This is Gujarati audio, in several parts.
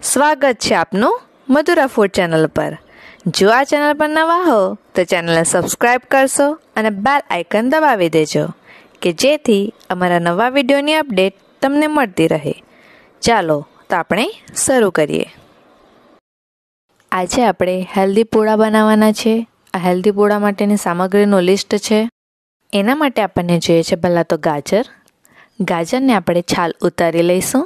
સ્વાગત છે આપનું મધુરા ફૂડ ચેનલ પર। જો આ ચેનલ પર નવા હો તો ચેનલને સબસ્ક્રાઈબ કરશો અને બેલ આઇકન દબાવી દેજો કે જેથી અમારા નવા વિડીયોની અપડેટ તમને મળતી રહે। ચાલો તો આપણે શરૂ કરીએ। આજે આપણે હેલ્ધી પૂડા બનાવવાના છે। આ હેલ્ધી પૂડા માટેની સામગ્રીનું લિસ્ટ છે। એના માટે આપણને જોઈએ છે પહેલાં તો ગાજર। ગાજરને આપણે છાલ ઉતારી લઈશું।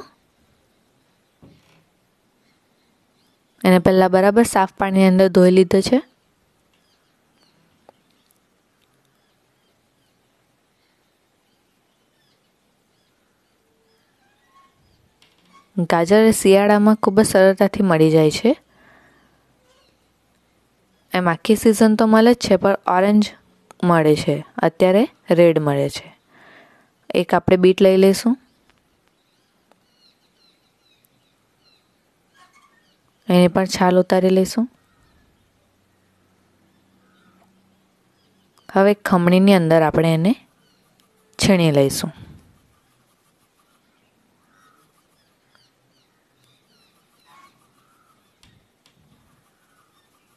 એને પહેલાં બરાબર સાફ પાણીની અંદર ધોઈ લીધો છે। ગાજર શિયાળામાં ખૂબ જ સરળતાથી મળી જાય છે। એમ આખી સિઝન તો મળે જ છે, પણ ઓરેન્જ મળે છે, અત્યારે રેડ મળે છે। એક આપણે બીટ લઈ લઈશું। એની પણ છાલ ઉતારી લઈશું। હવે ખમણીની અંદર આપણે એને છીણી લઈશું।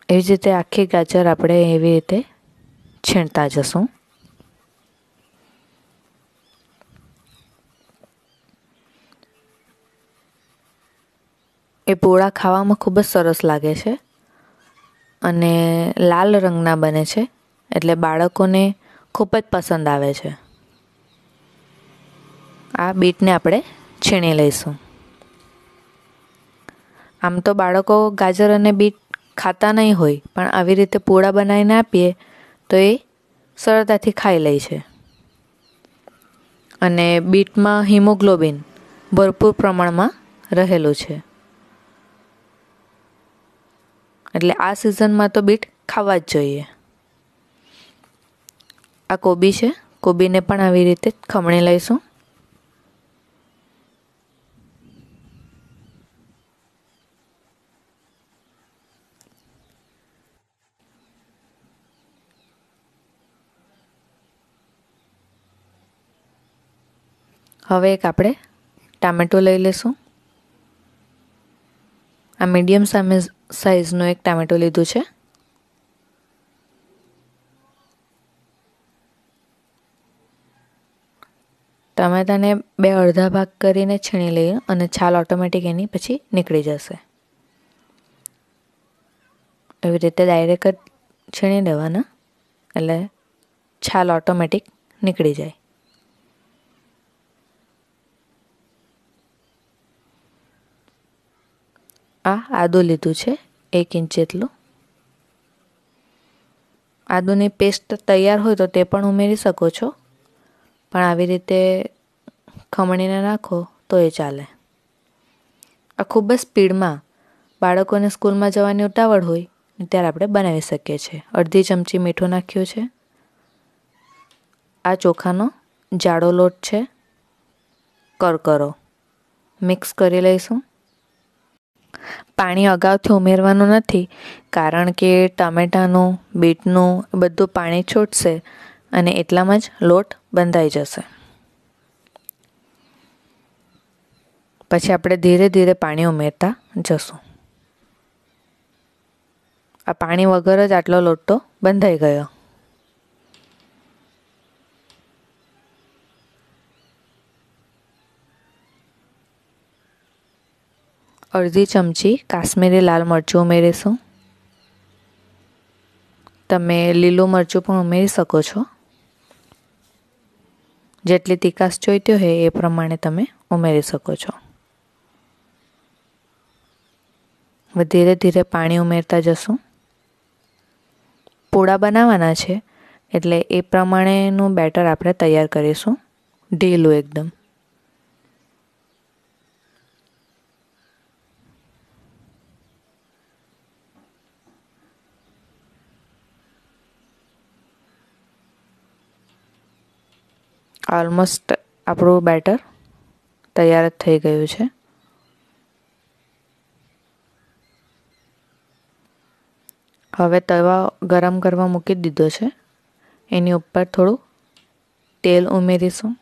એવી જ રીતે આખી ગાજર આપણે એવી રીતે છીણતા જશું। એ પૂળા ખાવામાં ખૂબ જ સરસ લાગે છે અને લાલ રંગના બને છે, એટલે બાળકોને ખૂબ જ પસંદ આવે છે। આ બીટને આપણે છીણી લઈશું। આમ તો બાળકો ગાજર અને બીટ ખાતા નહીં હોય, પણ આવી રીતે પૂળા બનાવીને આપીએ તો એ સરળતાથી ખાઈ લે છે। અને બીટમાં હિમોગ્લોબિન ભરપૂર પ્રમાણમાં રહેલું છે, એટલે આ સિઝનમાં તો બીટ ખાવા જ જોઈએ। આ કોબી છે, કોબીને પણ આવી રીતે ખમણી લઈશું। હવે એક આપણે ટામેટું લઈ લઈશું। આ મીડિયમ સાઇઝનું એક ટામેટું લીધું છે। ટામેટાને બે અડધા ભાગ કરીને છીણી લઈએ અને છાલ ઓટોમેટિક એની પછી નીકળી જશે। એવી રીતે ડાયરેક્ટ જ છીણી દેવાના, એટલે છાલ ઓટોમેટિક નીકળી જાય। આ આદું લીધું છે 1 ઇંચ જેટલું। આદુની પેસ્ટ તૈયાર હોય તો તે પણ ઉમેરી શકો છો, પણ આવી રીતે ખમણીને નાખો તો એ ચાલે। આ ખૂબ જ સ્પીડમાં બાળકોને સ્કૂલમાં જવાની ઉતાવળ હોય ત્યારે આપણે બનાવી શકીએ છીએ। અડધી ચમચી મીઠું નાખ્યું છે। આ ચોખાનો જાડો લોટ છે, કરકરો મિક્સ કરી લઈશું। પાણી અગાઉથી ઉમેરવાનું નથી, કારણ કે ટામેટાનું બીટનું બધું પાણી છૂટશે અને એટલામાં જ લોટ બંધાઈ જશે। પછી આપણે ધીરે ધીરે પાણી ઉમેરતા જશું। આ પાણી વગર જ આટલો લોટ તો બંધાઈ ગયો। અડધી ચમચી કાશ્મીરી લાલ મરચું ઉમેરીશું। તમે લીલું મરચું પણ ઉમેરી શકો છો। જેટલી તીખાશ જોઈતી હોય એ પ્રમાણે તમે ઉમેરી શકો છો। ધીરે ધીરે પાણી ઉમેરતા જશું। પૂડા બનાવવાના છે એટલે એ પ્રમાણેનું બેટર આપણે તૈયાર કરીશું, ઢીલું એકદમ। ઓલમોસ્ટ આપણું બેટર તૈયાર જ થઈ ગયું છે। હવે તવા ગરમ કરવા મૂકી દીધો છે। એની ઉપર થોડું તેલ ઉમેરીશું।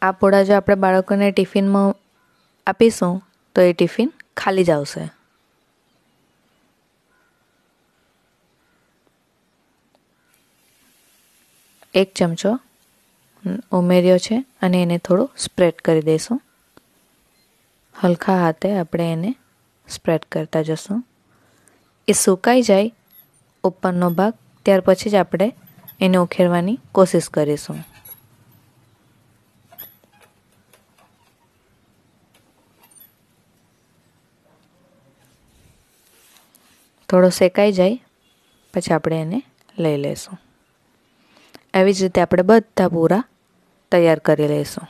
આ પૂડા જો આપણે બાળકોને ટિફિનમાં આપીશું તો એ ટિફિન ખાલી જ આવશે. એક ચમચો ઉમેર્યો છે અને એને થોડું સ્પ્રેડ કરી દઈશું. હલકા હાથે આપણે એને સ્પ્રેડ કરતા જશું. એ સુકાઈ જાય ઉપરનો ભાગ, ત્યાર પછી જ આપણે એને ઉખેરવાની કોશિશ કરીશું. થોડો શેકાઈ જાય પછી આપણે એને લઈ લઈશું. આવી જ રીતે આપણે બધા પૂરા તૈયાર કરી લઈશું.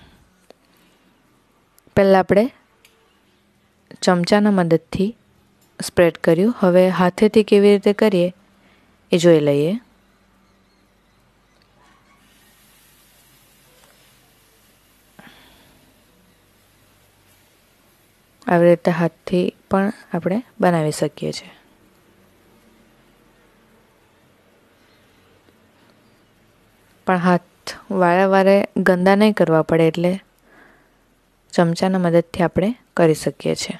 પહેલાં આપણે ચમચાના મદદથી સ્પ્રેડ કર્યું. હવે હાથેથી કેવી રીતે કરીએ એ જોઈ લઈએ. આવી રીતે હાથથી પણ આપણે બનાવી શકીએ છીએ. પણ હાથ વારે ગંદા નહીં કરવા પડે એટલે ચમચાના મદદથી આપણે કરી શકીએ છીએ.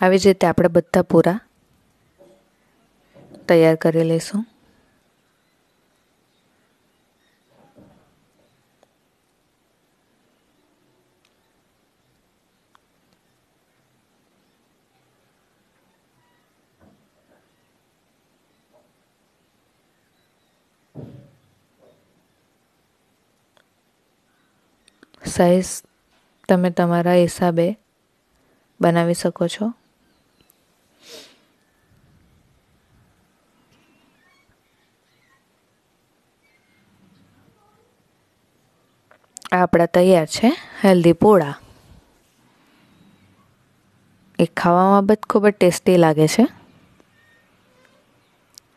આવી જ રીતે આપણે બધા પૂરા તૈયાર કરી લઈશું. સાઈઝ તમે તમારા હિસાબે બનાવી શકો છો. આપણા તૈયાર છે હેલ્ધી પૂડા. એ ખાવામાં બી ખૂબ જ ટેસ્ટી લાગે છે.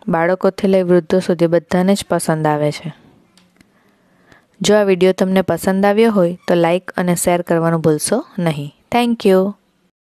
બાળકોથી લઈ વૃદ્ધો સુધી બધાને જ પસંદ આવે છે. જો આ વિડીયો તમને પસંદ આવ્યો હોય તો લાઈક અને શેર કરવાનું ભૂલશો નહીં. Thank you.